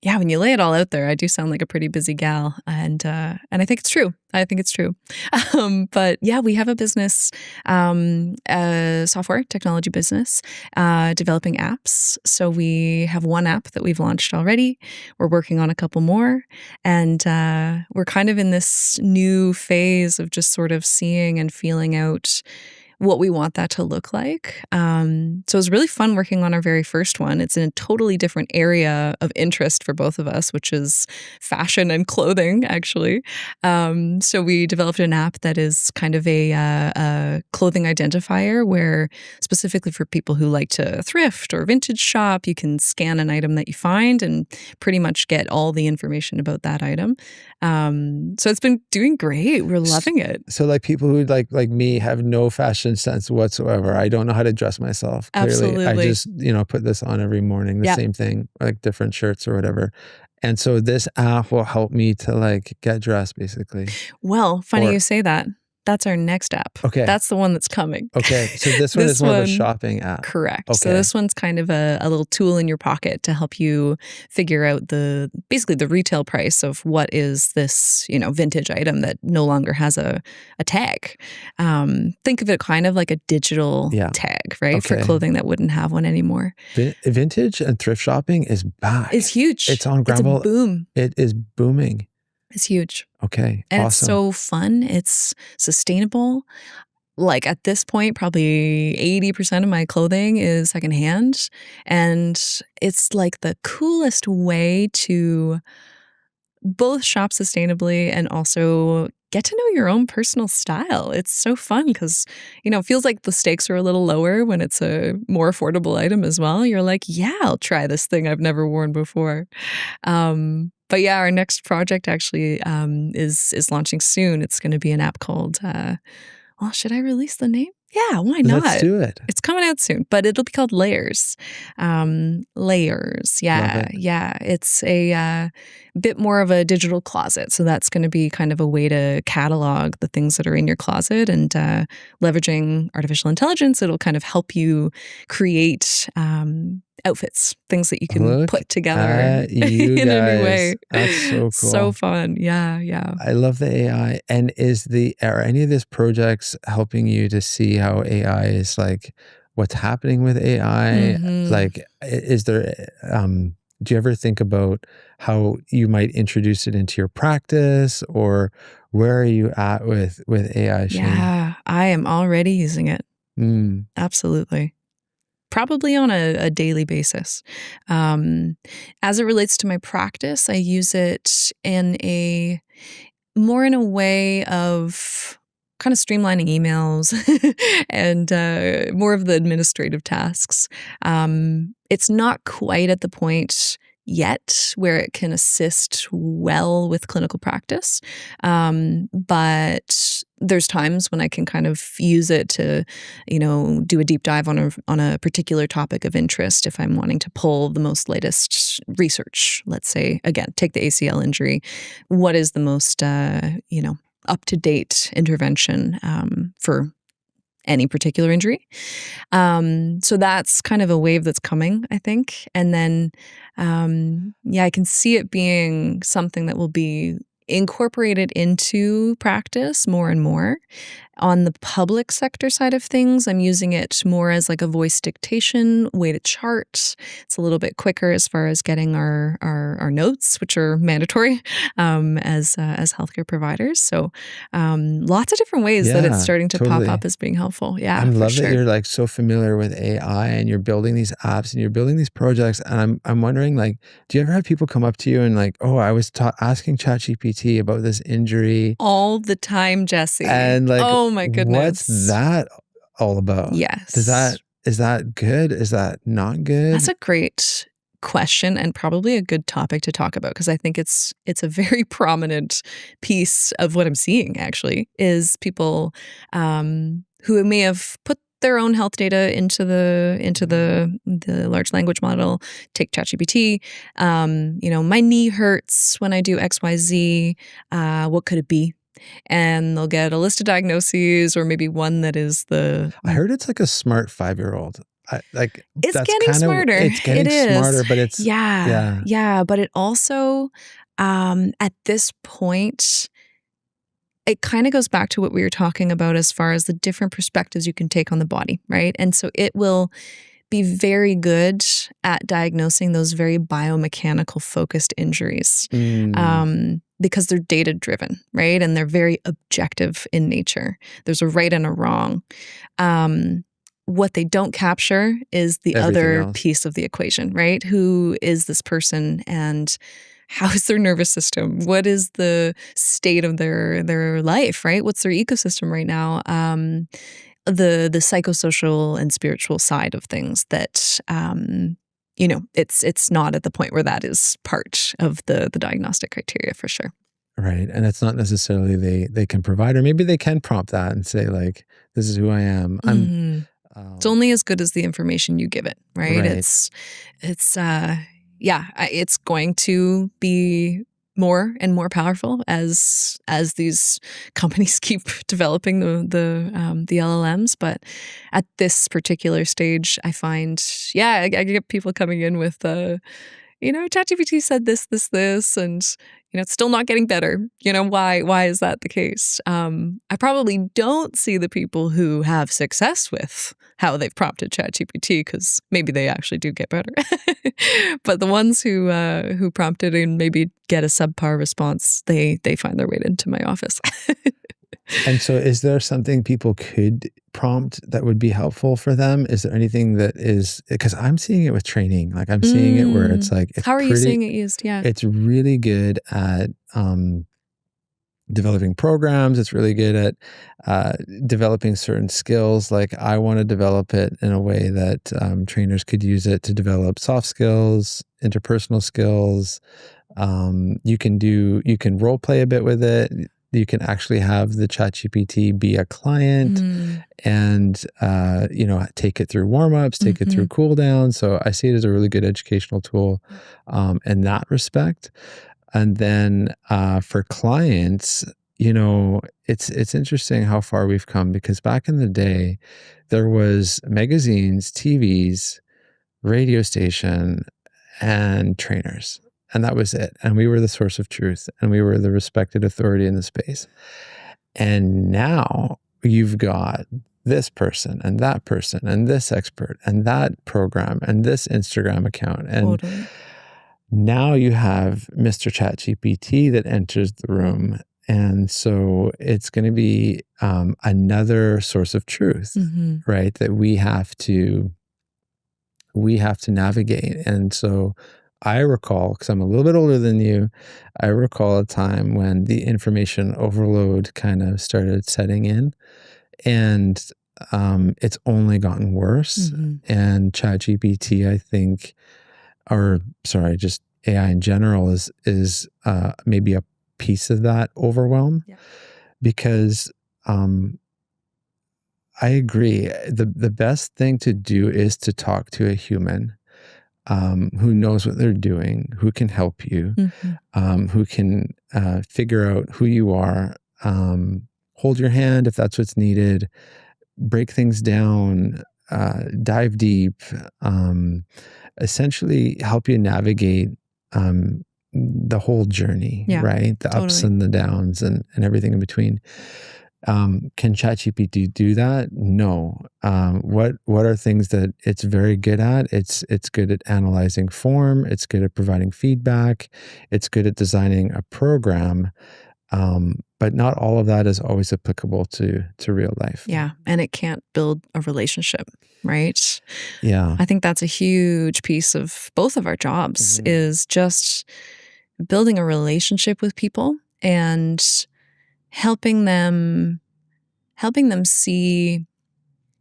Yeah, when you lay it all out there, I do sound like a pretty busy gal, and I think it's true. I think it's true. But yeah, we have a business, a software technology business, developing apps. So we have one app that we've launched already. We're working on a couple more, and we're kind of in this new phase of just sort of seeing and feeling out what we want that to look like. So it was really fun working on our very first one. It's in a totally different area of interest for both of us, which is fashion and clothing, actually. So we developed an app that is kind of a clothing identifier, where specifically for people who like to thrift or vintage shop, you can scan an item that you find and pretty much get all the information about that item. So it's been doing great. We're loving it. So like people who like me have no fashion sense whatsoever. I don't know how to dress myself. Clearly, Absolutely. I just, put this on every morning, the same thing, like different shirts or whatever. And so this app will help me to like get dressed, basically. Well, funny you say that. That's our next app. Okay. That's the one that's coming. Okay. So this one is more of a shopping app. Correct. Okay. So this one's kind of a little tool in your pocket to help you figure out basically the retail price of what is this, vintage item that no longer has a tag. Think of it kind of like a digital tag, right? For clothing that wouldn't have one anymore. Vintage and thrift shopping is back. It's huge. It's on gravel. It's a boom. It is booming. It's huge. Okay. And awesome. It's so fun. It's sustainable. Like at this point, probably 80% of my clothing is secondhand. And it's like the coolest way to both shop sustainably and also get to know your own personal style. It's so fun because, it feels like the stakes are a little lower when it's a more affordable item as well. You're like, yeah, I'll try this thing I've never worn before. But yeah, our next project actually is launching soon. It's going to be an app called, should I release the name? Yeah, why not? Let's do it. It's coming out soon, but it'll be called Layers. Layers. Yeah. Yeah. It's a bit more of a digital closet. So that's going to be kind of a way to catalog the things that are in your closet, and leveraging artificial intelligence. It'll kind of help you create outfits, things that you can put together in a new way. That's so cool. So fun. Yeah. Yeah. I love the AI. And are any of these projects helping you to see how AI is, like, what's happening with AI? Like, is there, do you ever think about how you might introduce it into your practice, or where are you at with AI, Shayne? Yeah, I am already using it. Absolutely. Probably on a daily basis. As it relates to my practice, I use it in a way of kind of streamlining emails and more of the administrative tasks. It's not quite at the point yet where it can assist well with clinical practice. But there's times when I can kind of use it to, do a deep dive on a particular topic of interest. If I'm wanting to pull the most latest research, let's say, again, take the ACL injury, what is the most, up-to-date intervention for any particular injury. So that's kind of a wave that's coming, I think. And then, I can see it being something that will be incorporated into practice more and more. On the public sector side of things, I'm using it more as like a voice dictation way to chart. It's a little bit quicker as far as getting our notes, which are mandatory as healthcare providers. So lots of different ways that it's starting to pop up as being helpful. Yeah, I love that you're like so familiar with AI and you're building these apps and you're building these projects. And I'm wondering, like, do you ever have people come up to you and like, oh, I was asking ChatGPT about this injury all the time, Jesse, and like, oh my goodness, what's that all about? Yes. Is that good? Is that not good? That's a great question and probably a good topic to talk about, because I think it's a very prominent piece of what I'm seeing, actually, is people who may have put their own health data into the large language model. Take ChatGPT. My knee hurts when I do XYZ. What could it be? And they'll get a list of diagnoses, or maybe one that is the. I heard it's like a smart 5-year-old. It's getting smarter. It's getting smarter, but it's yeah. But it also, at this point, it kind of goes back to what we were talking about as far as the different perspectives you can take on the body, right? And so it will be very good at diagnosing those very biomechanical focused injuries because they're data driven, right? And they're very objective in nature. There's a right and a wrong. What they don't capture is the other piece of the equation, right? Who is this person, and how is their nervous system? What is the state of their life, right? What's their ecosystem right now? The psychosocial and spiritual side of things that, it's not at the point where that is part of the diagnostic criteria for sure. Right. And it's not necessarily they can provide, or maybe they can prompt that and say, like, this is who I am. It's only as good as the information you give it, right? It's going to be more and more powerful as these companies keep developing the LLMs. But at this particular stage, I find, I get people coming in with, ChatGPT said this, and it's still not getting better. Why is that the case? I probably don't see the people who have success with how they've prompted ChatGPT, because maybe they actually do get better. But the ones who prompted and maybe get a subpar response, they find their way into my office. And so is there something people could prompt that would be helpful for them? Is there anything that is, because I'm seeing it with training, like I'm seeing it where it's like, how are you seeing it used? Yeah. It's really good at developing programs. It's really good at developing certain skills. Like I want to develop it in a way that trainers could use it to develop soft skills, interpersonal skills. You can role play a bit with it. You can actually have the ChatGPT be a client and, take it through warm-ups, take it through cool downs. So I see it as a really good educational tool in that respect. And then for clients, it's interesting how far we've come, because back in the day, there was magazines, TVs, radio station, and trainers. And that was it. And we were the source of truth, and we were the respected authority in the space. And now you've got this person and that person and this expert and that program and this Instagram account. And totally. Now you have Mr. ChatGPT that enters the room. And so it's going to be another source of truth, right? That we have to navigate. And so I recall, because I'm a little bit older than you, I recall a time when the information overload kind of started setting in, and it's only gotten worse. And ChatGPT, I think, just AI in general is maybe a piece of that overwhelm, because I agree. The best thing to do is to talk to a human who knows what they're doing, who can help you, who can figure out who you are, hold your hand if that's what's needed, break things down, dive deep, essentially help you navigate the whole journey, right? The ups and the downs and everything in between. Can ChatGPT do that? No. What are things that it's very good at? It's good at analyzing form. It's good at providing feedback. It's good at designing a program. But not all of that is always applicable to real life. Yeah. And it can't build a relationship, right? Yeah. I think that's a huge piece of both of our jobs, is just building a relationship with people and helping them see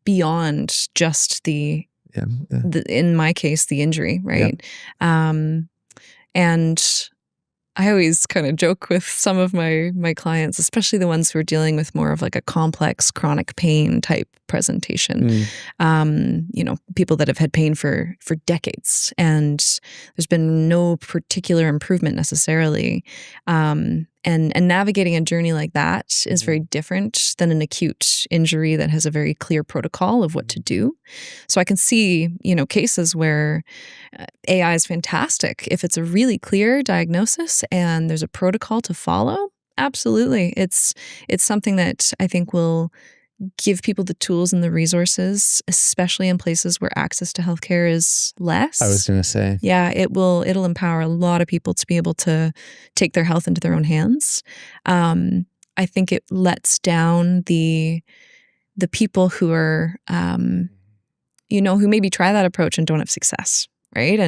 beyond just the in my case, the injury, right? And I always kind of joke with some of my clients, especially the ones who are dealing with more of like a complex chronic pain type presentation. People that have had pain for decades, and there's been no particular improvement necessarily. And navigating a journey like that is very different than an acute injury that has a very clear protocol of what to do. So I can see, cases where AI is fantastic if it's a really clear diagnosis and there's a protocol to follow. Absolutely. It's something that I think will give people the tools and the resources, especially in places where access to healthcare is less. I was going to say. Yeah, it'll empower a lot of people to be able to take their health into their own hands. I think it lets down the people who are, who maybe try that approach and don't have success, right?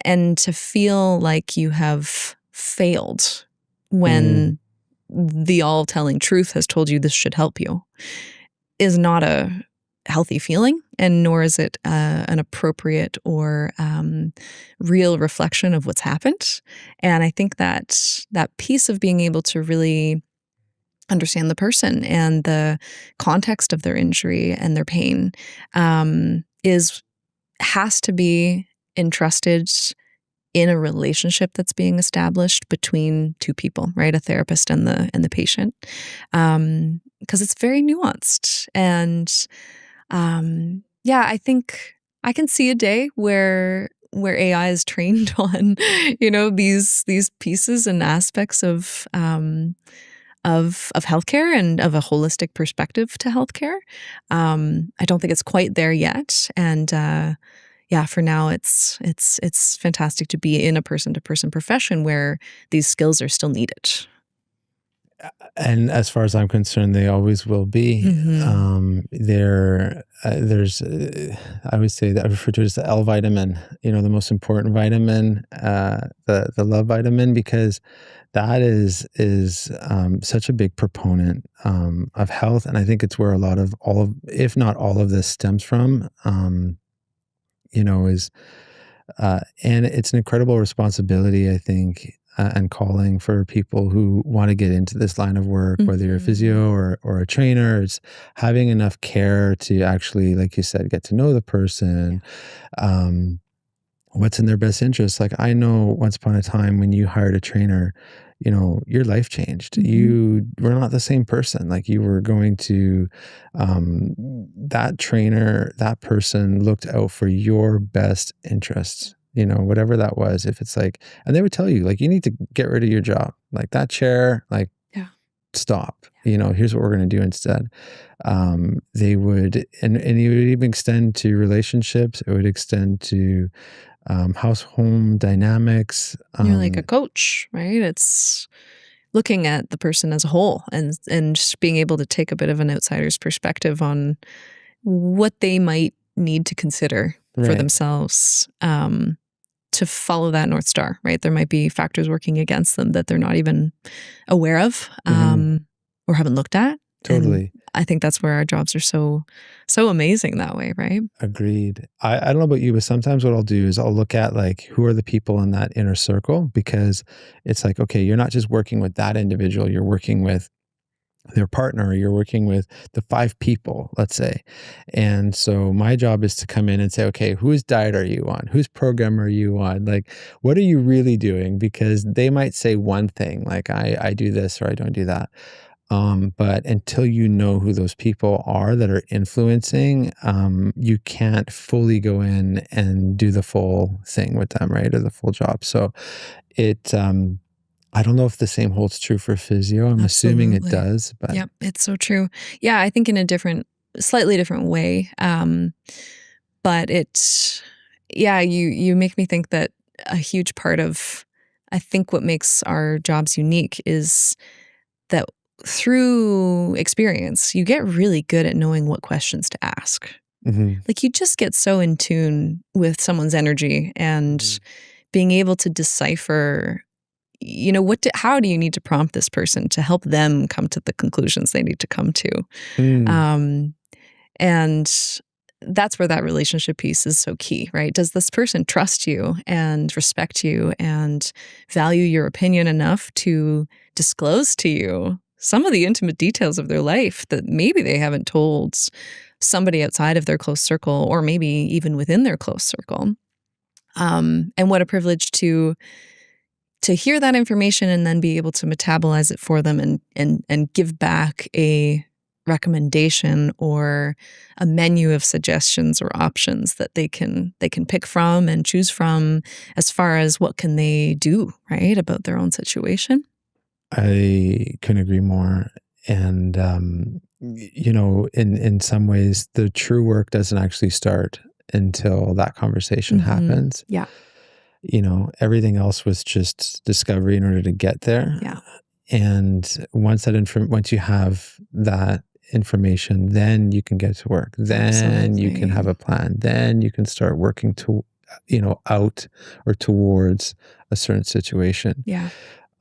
And to feel like you have failed when the all-telling truth has told you this should help you is not a healthy feeling, and nor is it an appropriate or real reflection of what's happened. And I think that piece of being able to really understand the person and the context of their injury and their pain has to be entrusted in a relationship that's being established between two people, right? A therapist and the patient, because it's very nuanced. And I think I can see a day where AI is trained on, these pieces and aspects of healthcare and of a holistic perspective to healthcare. I don't think it's quite there yet, and for now, it's fantastic to be in a person-to-person profession where these skills are still needed. And as far as I'm concerned, they always will be. There's, I would say that I refer to it as the L vitamin, the most important vitamin, the love vitamin, because that is such a big proponent of health. And I think it's where a lot of if not all of this stems from. And it's an incredible responsibility, I think, and calling for people who want to get into this line of work, whether you're a physio or a trainer. It's having enough care to actually, like you said, get to know the person, what's in their best interest. Like, I know once upon a time when you hired a trainer, your life changed. You were not the same person. Like, you were going to, that trainer, that person looked out for your best interests, whatever that was. If it's like, and they would tell you, like, you need to get rid of your job. Like, that chair, like, stop, here's what we're going to do instead. They would, and it would even extend to relationships. It would extend to home dynamics. You're like a coach, right? It's looking at the person as a whole and just being able to take a bit of an outsider's perspective on what they might need to consider for themselves to follow that North Star, right? There might be factors working against them that they're not even aware of or haven't looked at. Totally. And I think that's where our jobs are so amazing that way, right? Agreed. I don't know about you, but sometimes what I'll do is I'll look at, like, who are the people in that inner circle, because it's like, okay, you're not just working with that individual, you're working with their partner, you're working with the 5 people, let's say. And so my job is to come in and say, okay, whose diet are you on? Whose program are you on? Like, what are you really doing? Because they might say one thing, like, I do this or I don't do that. But until you know who those people are that are influencing, you can't fully go in and do the full thing with them, right? Or the full job. So I don't know if the same holds true for physio. I'm assuming it does. But yep, it's so true. Yeah, I think in a slightly different way. But you make me think that a huge part of, I think, what makes our jobs unique is that through experience, you get really good at knowing what questions to ask. Like, you just get so in tune with someone's energy and being able to decipher, how do you need to prompt this person to help them come to the conclusions they need to come to? And that's where that relationship piece is so key, right? Does this person trust you and respect you and value your opinion enough to disclose to you some of the intimate details of their life that maybe they haven't told somebody outside of their close circle, or maybe even within their close circle? And what a privilege to hear that information and then be able to metabolize it for them and give back a recommendation or a menu of suggestions or options that they can pick from and choose from, as far as what can they do, right, about their own situation. I couldn't agree more. And, in some ways, the true work doesn't actually start until that conversation happens. Yeah. Everything else was just discovery in order to get there. Yeah. And once you have that information, then you can get to work. Then you can have a plan. Then you can start working to, out or towards a certain situation. Yeah.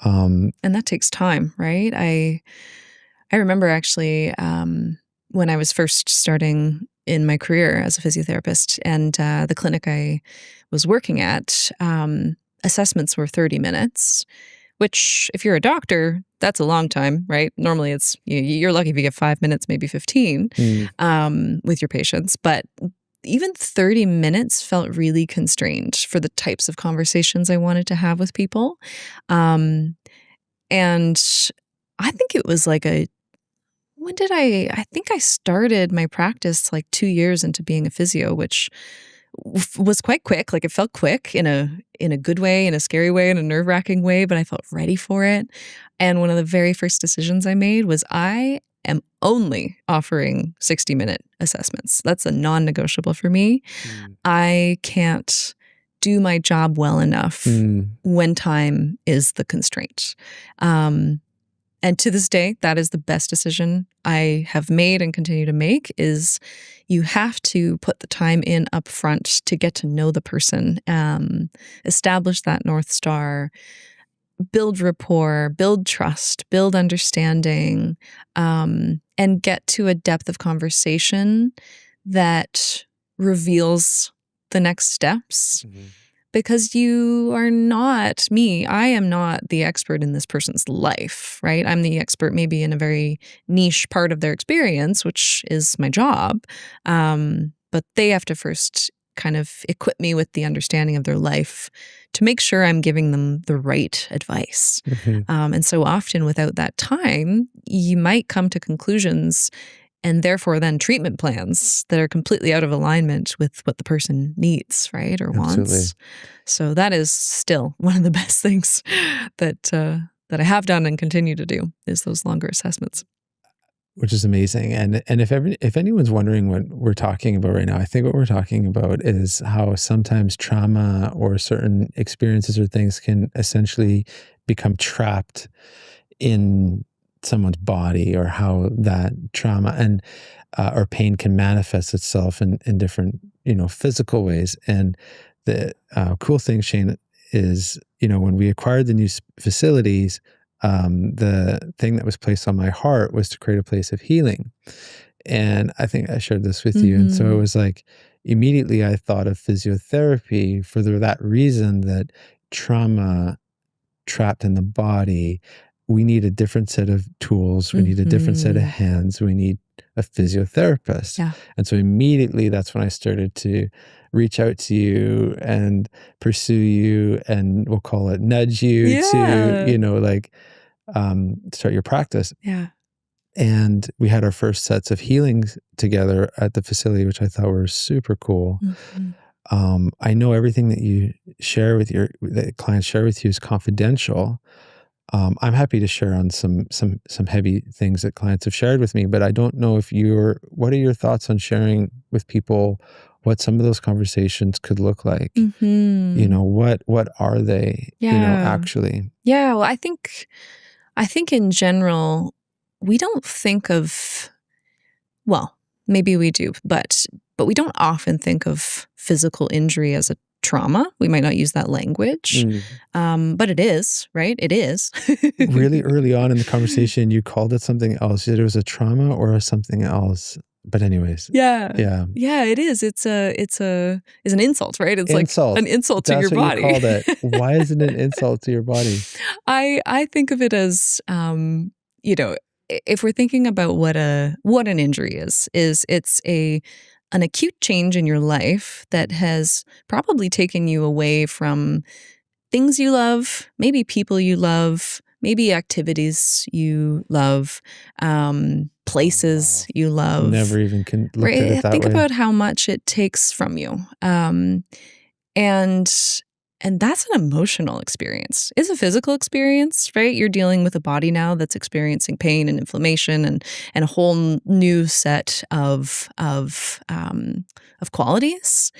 And that takes time, right? I remember actually when I was first starting in my career as a physiotherapist, and the clinic I was working at, assessments were 30 minutes, which if you're a doctor, that's a long time, right? Normally it's, you're lucky if you get 5 minutes, maybe 15 with your patients. But even 30 minutes felt really constrained for the types of conversations I wanted to have with people. And I think it was like I think I started my practice like 2 years into being a physio, which was quite quick. Like, it felt quick in a good way, in a scary way, in a nerve-wracking way, but I felt ready for it. And one of the very first decisions I made was I am only offering 60-minute assessments. That's a non-negotiable for me. I can't do my job well enough when time is the constraint. And to this day, that is the best decision I have made and continue to make, is you have to put the time in up front to get to know the person, establish that North Star, build rapport, build trust, build understanding, and get to a depth of conversation that reveals the next steps. Because you are not me. I am not the expert in this person's life, right? I'm the expert maybe in a very niche part of their experience, which is my job. But they have to first kind of equip me with the understanding of their life to make sure I'm giving them the right advice. And so often without that time, you might come to conclusions and therefore then treatment plans that are completely out of alignment with what the person needs, right, or wants. So that is still one of the best things that I have done and continue to do, is those longer assessments. Which is amazing. And if anyone's wondering what we're talking about right now, I think what we're talking about is how sometimes trauma or certain experiences or things can essentially become trapped in someone's body, or how that trauma and or pain can manifest itself in different physical ways. And the cool thing, Shayne, is when we acquired the new facilities, the thing that was placed on my heart was to create a place of healing. And I think I shared this with you. And so it was like, immediately I thought of physiotherapy for that reason, that trauma trapped in the body, we need a different set of tools. We need a different set of hands. We need a physiotherapist. Yeah. And so immediately that's when I started to reach out to you and pursue you, and we'll call it nudge you to, start your practice. Yeah. And we had our first sets of healings together at the facility, which I thought were super cool. I know everything that you share with that clients share with you is confidential. I'm happy to share on some heavy things that clients have shared with me, but I don't know what are your thoughts on sharing with people what some of those conversations could look like? What are they, actually? Yeah. Well, I think in general, we don't think of, well, maybe we do, but we don't often think of physical injury as a trauma. We might not use that language, but it is, right? It is. Really early on in the conversation, you called it something else. It was a trauma or something else. But anyways. Yeah. Yeah. Yeah, it is. It's an insult, right? It's insult. like an insult to your That's what body. you called it. Why is it an insult to your body? I think of it as, if we're thinking about what an injury is it's an acute change in your life that has probably taken you away from things you love, maybe people you love, maybe activities you love, places you love. Never even looked at it that Think way. about how much it takes from you. And that's an emotional experience. It's a physical experience, right? You're dealing with a body now that's experiencing pain and inflammation and a whole new set of qualities.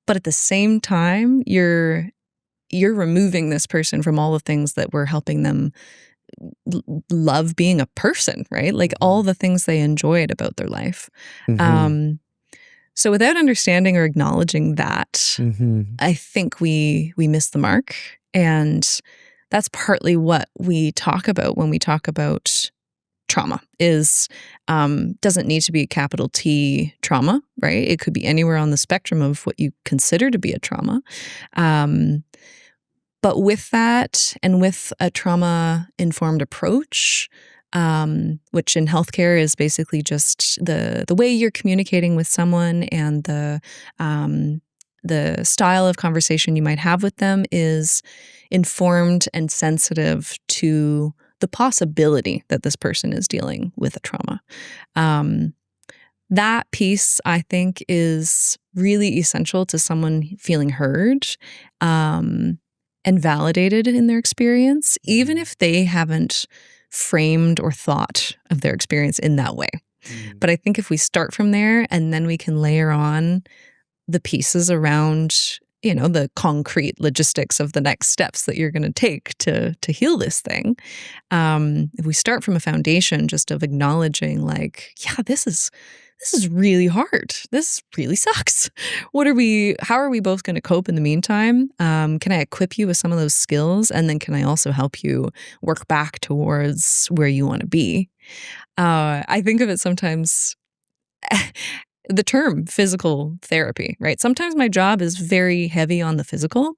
But at the same time, you're removing this person from all the things that were helping them love being a person, right? Like all the things they enjoyed about their life. So without understanding or acknowledging that, I think we miss the mark. And that's partly what we talk about when we talk about trauma is doesn't need to be a capital T trauma, right? It could be anywhere on the spectrum of what you consider to be a trauma. But with that and with a trauma-informed approach, which in healthcare is basically just the way you're communicating with someone and the style of conversation you might have with them is informed and sensitive to the possibility that this person is dealing with a trauma. That piece, I think, is really essential to someone feeling heard and validated in their experience, even if they haven't framed or thought of their experience in that way. But I think if we start from there and then we can layer on the pieces around, the concrete logistics of the next steps that you're going to take to heal this thing. If we start from a foundation just of acknowledging like, yeah, this is really hard. This really sucks. How are we both going to cope in the meantime? Can I equip you with some of those skills? And then can I also help you work back towards where you want to be? I think of it sometimes, the term physical therapy, right? Sometimes my job is very heavy on the physical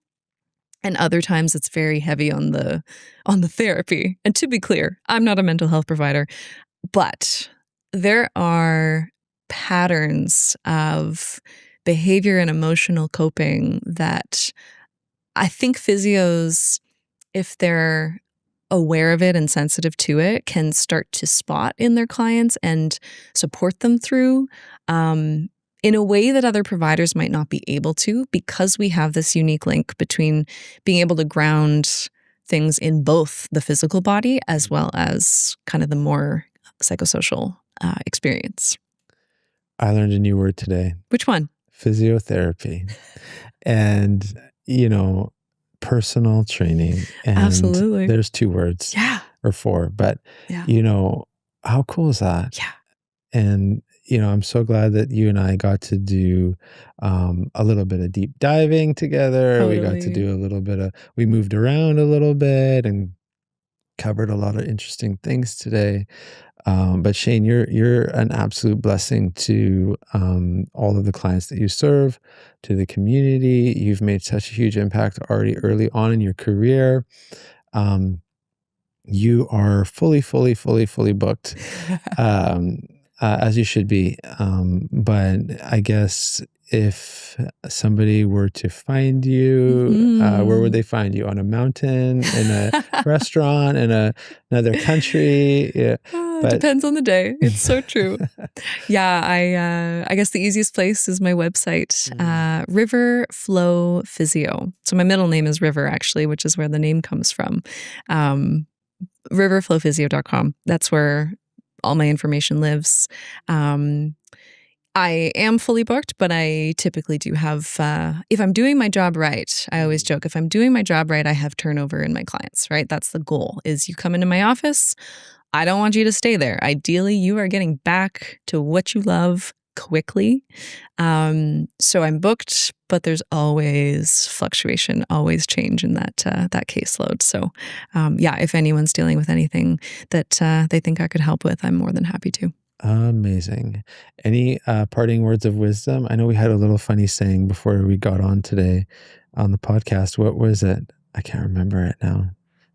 and other times it's very heavy on the therapy. And to be clear, I'm not a mental health provider, but there are patterns of behavior and emotional coping that I think physios, if they're aware of it and sensitive to it, can start to spot in their clients and support them through in a way that other providers might not be able to, because we have this unique link between being able to ground things in both the physical body as well as kind of the more psychosocial experience. I learned a new word today. Which one? Physiotherapy. And, personal training. And absolutely. There's 2 words. Yeah. Or 4. But, how cool is that? Yeah. And, I'm so glad that you and I got to do a little bit of deep diving together. Totally. We got to do we moved around a little bit and covered a lot of interesting things today. But Shayne, you're an absolute blessing to all of the clients that you serve, to the community. You've made such a huge impact already early on in your career. You are fully booked, as you should be. But I guess if somebody were to find you, where would they find you? On a mountain, in a restaurant, in another country? Yeah. It depends on the day. It's so true. Yeah, I guess the easiest place is my website, River Flow Physio. So my middle name is River, actually, which is where the name comes from. Riverflowphysio.com. That's where all my information lives. I am fully booked, but I typically do have, if I'm doing my job right, I always joke, if I'm doing my job right, I have turnover in my clients, right? That's the goal, is you come into my office, I don't want you to stay there. Ideally, you are getting back to what you love quickly. So I'm booked, but there's always fluctuation, always change in that caseload. So if anyone's dealing with anything that they think I could help with, I'm more than happy to. Amazing. Any parting words of wisdom? I know we had a little funny saying before we got on today on the podcast. What was it? I can't remember it now.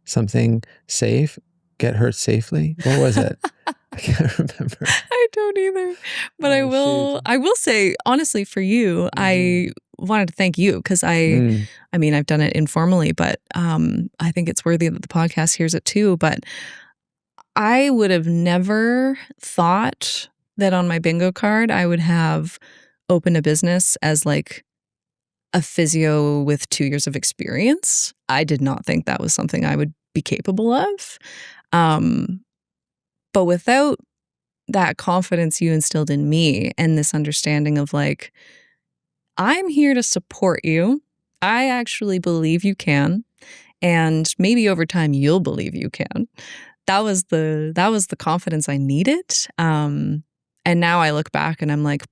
Something safe, get hurt safely. What was it? I can't remember. I don't either. But I will say, honestly, for you, I wanted to thank you because I mean, I've done it informally, but I think it's worthy that the podcast hears it too. But I would have never thought that on my bingo card, I would have opened a business as like a physio with 2 years of experience. I did not think that was something I would be capable of. But without that confidence you instilled in me and this understanding of like, I'm here to support you. I actually believe you can. And maybe over time you'll believe you can. That was the confidence I needed. And now I look back and I'm like,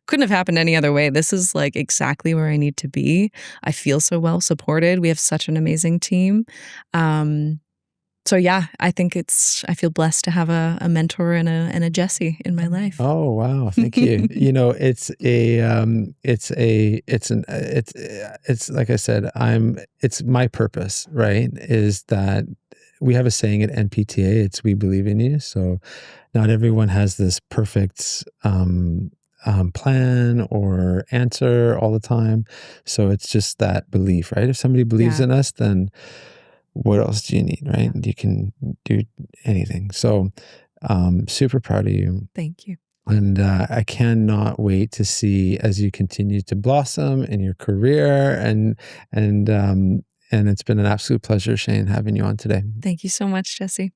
couldn't have happened any other way. This is like exactly where I need to be. I feel so well supported. We have such an amazing team. So yeah, I think I feel blessed to have a mentor and a Jessie in my life. Oh, wow. Thank you. It's like I said, it's my purpose, right? Is that we have a saying at NPTA, it's we believe in you. So not everyone has this perfect plan or answer all the time. So it's just that belief, right? If somebody believes in us, then what else do you need, right? You can do anything. So super proud of you. Thank you. And I cannot wait to see as you continue to blossom in your career. And it's been an absolute pleasure, Shayne, having you on today. Thank you so much, Jessie.